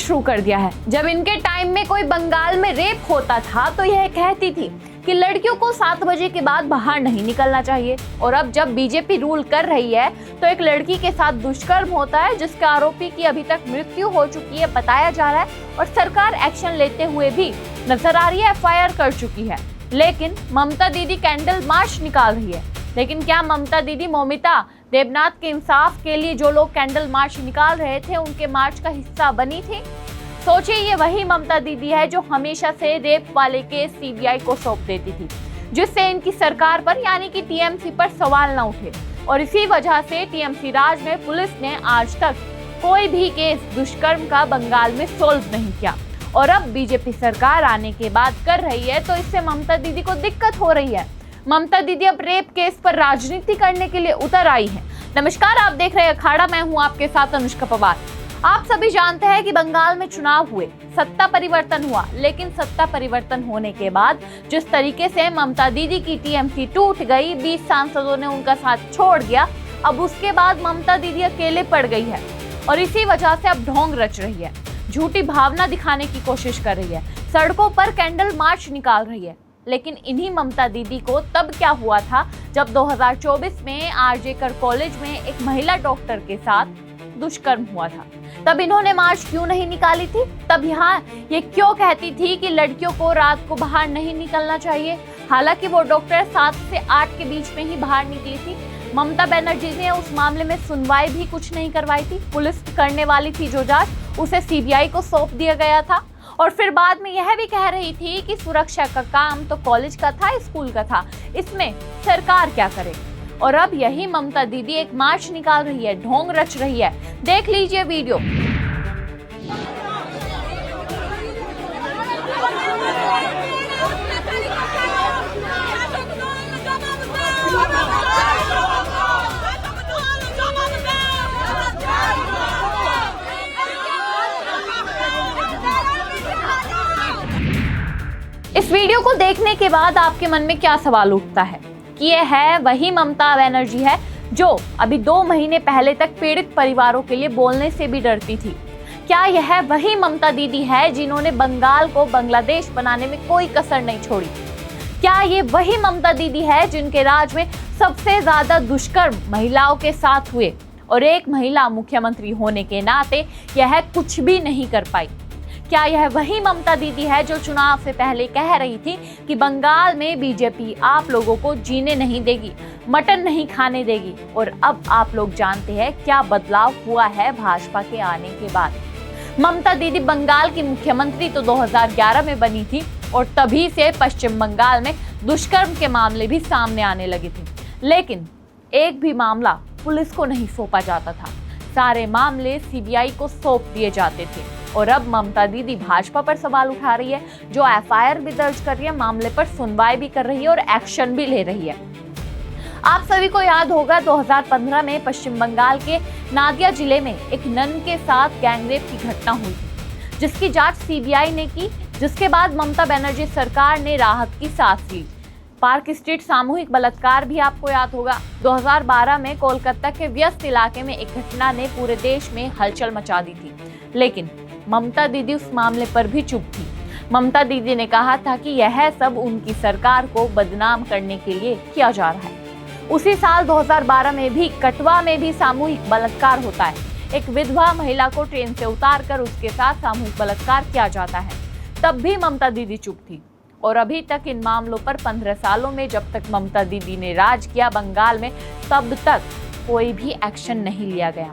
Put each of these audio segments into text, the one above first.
शुरू कर दिया है। जब इनके टाइम में कोई बंगाल में रेप होता था तो यह कहती थी कि लड़कियों को 7 बजे के बाद बाहर नहीं निकलना चाहिए, और अब जब बीजेपी रूल कर रही है तो एक लड़की के साथ दुष्कर्म होता है जिसके आरोपी की अभी तक मृत्यु हो चुकी है बताया जा रहा है, और सरकार एक्शन लेते हुए भी नजर आ रही है, FIR कर चुकी है। लेकिन ममता दीदी कैंडल मार्च निकाल रही है। लेकिन क्या ममता दीदी मौमिता देवनाथ के इंसाफ के लिए जो लोग कैंडल मार्च निकाल रहे थे उनके मार्च का हिस्सा बनी थी? सोचिए, ये वही ममता दीदी है जो हमेशा से रेप वाले केस CBI को सौंप देती थी, जिससे इनकी सरकार पर यानी कि TMC पर सवाल न उठे, और इसी वजह से TMC राज में पुलिस ने आज तक कोई भी केस दुष्कर्म का बंगाल में सोल्व नहीं किया। और अब बीजेपी सरकार आने के बाद कर रही है तो इससे ममता दीदी को दिक्कत हो रही है। ममता दीदी अब रेप केस पर राजनीति करने के लिए उतर आई है। नमस्कार, आप देख रहे हैं अखाड़ा, मैं हूं आपके साथ अनुष्का पवार। आप सभी जानते हैं कि बंगाल में चुनाव हुए, सत्ता परिवर्तन हुआ, लेकिन सत्ता परिवर्तन होने के बाद जिस तरीके से ममता दीदी की TMC टूट गई, 20 सांसदों ने उनका साथ छोड़ दिया, अब उसके बाद ममता दीदी अकेले पड़ गई है और इसी वजह से अब ढोंग रच रही है, झूठी भावना दिखाने की कोशिश कर रही है, सड़कों पर कैंडल मार्च निकाल रही है। लेकिन इन्हीं ममता दीदी को तब क्या हुआ था जब 2024 में RJ कर कॉलेज में एक महिला डॉक्टर के साथ दुष्कर्म हुआ था? तब इन्होंने मार्च क्यों नहीं निकाली थी? तब यहाँ ये क्यों कहती थी कि लड़कियों को रात को बाहर नहीं निकलना चाहिए? हालांकि वो डॉक्टर 7 से 8 के बीच में ही बाहर निकली थी। ममता बनर्जी ने उस मामले में सुनवाई भी कुछ नहीं करवाई थी। पुलिस करने वाली थी जो जांच, उसे CBI को सौंप दिया गया था, और फिर बाद में यह भी कह रही थी कि सुरक्षा का काम तो कॉलेज का था, स्कूल का था, इसमें सरकार क्या करे। और अब यही ममता दीदी एक मार्च निकाल रही है, ढोंग रच रही है। देख लीजिए वीडियो। इस वीडियो को देखने के बाद आपके मन में क्या सवाल उठता है कि यह है वही ममता बनर्जी है जो अभी 2 महीने पहले तक पीड़ित परिवारों के लिए बोलने से भी डरती थी? क्या यह वही ममता दीदी है जिन्होंने बंगाल को बांग्लादेश बनाने में कोई कसर नहीं छोड़ी? क्या ये वही ममता दीदी है जिनके राज में सबसे ज्यादा दुष्कर्म महिलाओं के साथ हुए और एक महिला मुख्यमंत्री होने के नाते यह कुछ भी नहीं कर पाई? क्या यह वही ममता दीदी है जो चुनाव से पहले कह रही थी कि बंगाल में बीजेपी आप लोगों को जीने नहीं देगी, मटन नहीं खाने देगी? और अब आप लोग जानते हैं क्या बदलाव हुआ है भाजपा के आने के बाद। ममता दीदी बंगाल की मुख्यमंत्री तो 2011 में बनी थी, और तभी से पश्चिम बंगाल में दुष्कर्म के मामले भी सामने आने लगे थे, लेकिन एक भी मामला पुलिस को नहीं सौंपा जाता था। सारे मामले CBI को सौंप दिए जाते थे। और अब ममता दीदी भाजपा पर सवाल उठा रही है, जो FIR भी दर्ज कर रही है, मामले पर सुनवाई भी कर रही है और एक्शन भी ले रही है। आप सभी को याद होगा 2015 में पश्चिम बंगाल के नादिया जिले में एक नन के साथ गैंगरेप की घटना हुई थी, जिसकी जांच CBI ने की, जिसके बाद ममता बनर्जी सरकार ने राहत की सांस ली। पार्क स्ट्रीट सामूहिक बलात्कार भी आपको याद होगा। 2012 में कोलकाता के व्यस्त इलाके में एक घटना ने पूरे देश में हलचल मचा दी थी, लेकिन ममता दीदी उस मामले पर भी चुप थी। ममता दीदी ने कहा था कि यह सब उनकी सरकार को बदनाम करने के लिए किया जा रहा है। उसी साल 2012 में भी कटवा में भी सामूहिक बलात्कार होता है। एक विधवा महिला को ट्रेन से उतारकर उसके साथ सामूहिक बलात्कार किया जाता है। तब भी ममता दीदी चुप थी, और अभी तक इन मामलों पर 15 सालों में जब तक ममता दीदी ने राज किया बंगाल में, तब तक कोई भी एक्शन नहीं लिया गया।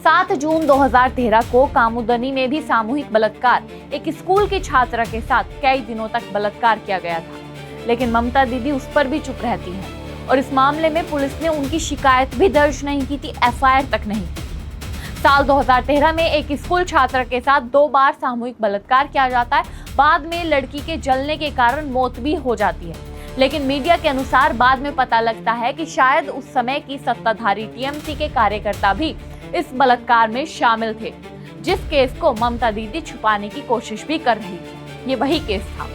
7 जून 2013 को कामुदनी में भी सामूहिक बलात्कार, एक स्कूल की छात्रा के साथ कई दिनों तक बलात्कार किया गया था, लेकिन ममता दीदी उस पर भी चुप रहती हैं, और इस मामले में पुलिस ने उनकी शिकायत भी दर्ज नहीं की थी, FIR तक नहीं की थी। साल 2013 में एक स्कूल छात्रा के साथ 2 बार सामूहिक बलात्कार किया जाता है। बाद में लड़की के जलने के कारण मौत भी हो जाती है, लेकिन मीडिया के अनुसार बाद में पता लगता है कि शायद उस समय की सत्ताधारी TMC के कार्यकर्ता भी इस बलात्कार में शामिल थे, जिस केस को ममता दीदी छुपाने की कोशिश भी कर रही थी। ये वही केस था।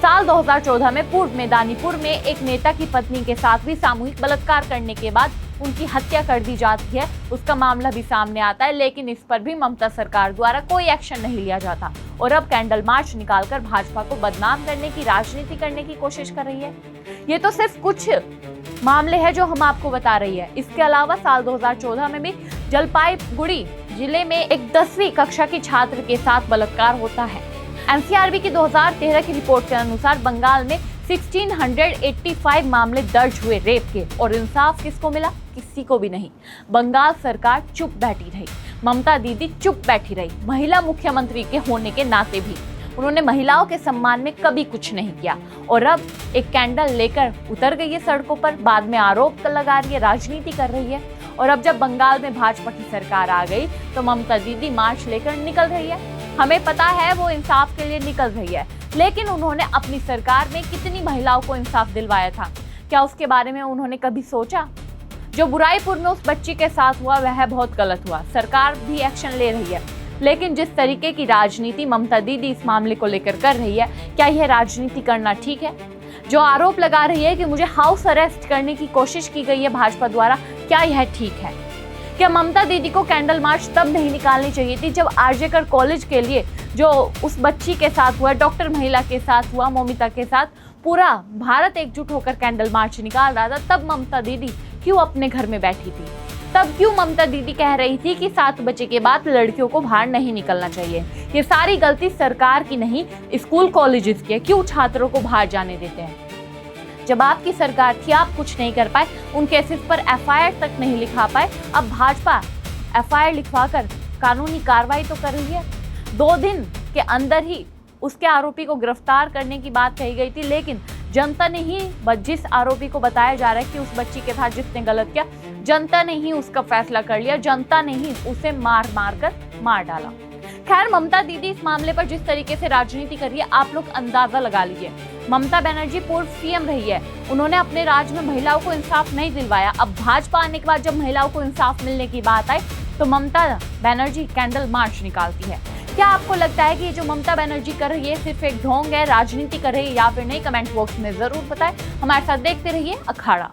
साल 2014 में पूर्व मेदिनीपुर में एक नेता की पत्नी के साथ भी सामूहिक बलात्कार करने के बाद उनकी हत्या कर दी जाती है, उसका मामला भी सामने आता है, लेकिन इस पर भी ममता सरकार द्वारा कोई एक्शन नहीं लिया जाता और अब कैंडल मार्च निकालकर भाजपा को बदनाम करने की राजनीति करने की कोशिश कर रही है। ये तो सिर्फ कुछ मामले हैं जो हम आपको बता रही है। इसके अलावा साल 2014 में भी जलपाईगुड़ी जिले में एक 10वीं कक्षा की छात्र के साथ बलात्कार होता है। एनसीआरबी की 2013 की रिपोर्ट के अनुसार बंगाल में 1685 मामले दर्ज हुए रेप के, और इंसाफ किसको मिला? किसी को भी नहीं। बंगाल सरकार चुप बैठी रही, ममता दीदी चुप बैठी रही। महिला मुख्यमंत्री के होने के नाते भी उन्होंने महिलाओं के सम्मान में कभी कुछ नहीं किया, और अब एक कैंडल लेकर उतर गई है सड़कों पर, बाद में आरोप लगा रही है, राजनीति कर रही है। और अब जब बंगाल में भाजपा की सरकार आ गई तो ममता दीदी मार्च लेकर निकल रही है। हमें पता है वो इंसाफ के लिए निकल रही है, लेकिन उन्होंने अपनी सरकार में कितनी महिलाओं को इंसाफ दिलवाया था? क्या उसके बारे में उन्होंने कभी सोचा? जो बुराईपुर में उस बच्ची के साथ हुआ वह बहुत गलत हुआ, सरकार भी एक्शन ले रही है, लेकिन जिस तरीके की राजनीति ममता दीदी इस मामले को लेकर कर रही है, क्या यह राजनीति करना ठीक है? जो आरोप लगा रही है कि मुझे हाउस अरेस्ट करने की कोशिश की गई है भाजपा द्वारा, क्या यह ठीक है? क्या ममता दीदी को कैंडल मार्च तब नहीं निकालनी चाहिए थी जब आरजेकर कॉलेज के लिए जो उस बच्ची के साथ हुआ, डॉक्टर महिला के साथ हुआ, मौमिता के साथ, पूरा भारत एकजुट होकर कैंडल मार्च निकाल रहा था? तब ममता दीदी क्यों अपने घर में बैठी थी? तब क्यों ममता दीदी कह रही थी कि 7 बजे के बाद लड़कियों को बाहर नहीं निकलना चाहिए? ये सारी गलती सरकार की नहीं, स्कूल कॉलेजेस की है। क्यों छात्रों को बाहर जाने देते हैं? जब आपकी सरकार थी आप कुछ नहीं कर पाए, उन केसेस पर एफआईआर तक नहीं लिखा पाए। अब भाजपा एफआईआर लिखवाकर कानूनी कार्रवाई तो कर रही है। 2 दिन के अंदर ही उसके आरोपी को गिरफ्तार करने की बात कही गई थी, लेकिन जनता ने ही, जिस आरोपी को बताया जा रहा है कि उस बच्ची के साथ जिसने गलत किया, जनता ने ही उसका फैसला कर लिया, जनता ने ही उसे मार कर मार डाला। खैर, ममता दीदी इस मामले पर जिस तरीके से राजनीति कर रही है, आप लोग अंदाजा लगा लीजिए। ममता बनर्जी पूर्व सीएम रही है, उन्होंने अपने राज्य में महिलाओं को इंसाफ नहीं दिलवाया। अब भाजपा आने के बाद जब महिलाओं को इंसाफ मिलने की बात आई तो ममता बनर्जी कैंडल मार्च निकालती है। क्या आपको लगता है कि ये जो ममता बनर्जी कर रही है सिर्फ एक ढोंग है, राजनीति कर रही है, या फिर नहीं? कमेंट बॉक्स में जरूर बताएं। हमारे साथ देखते रहिए अखाड़ा।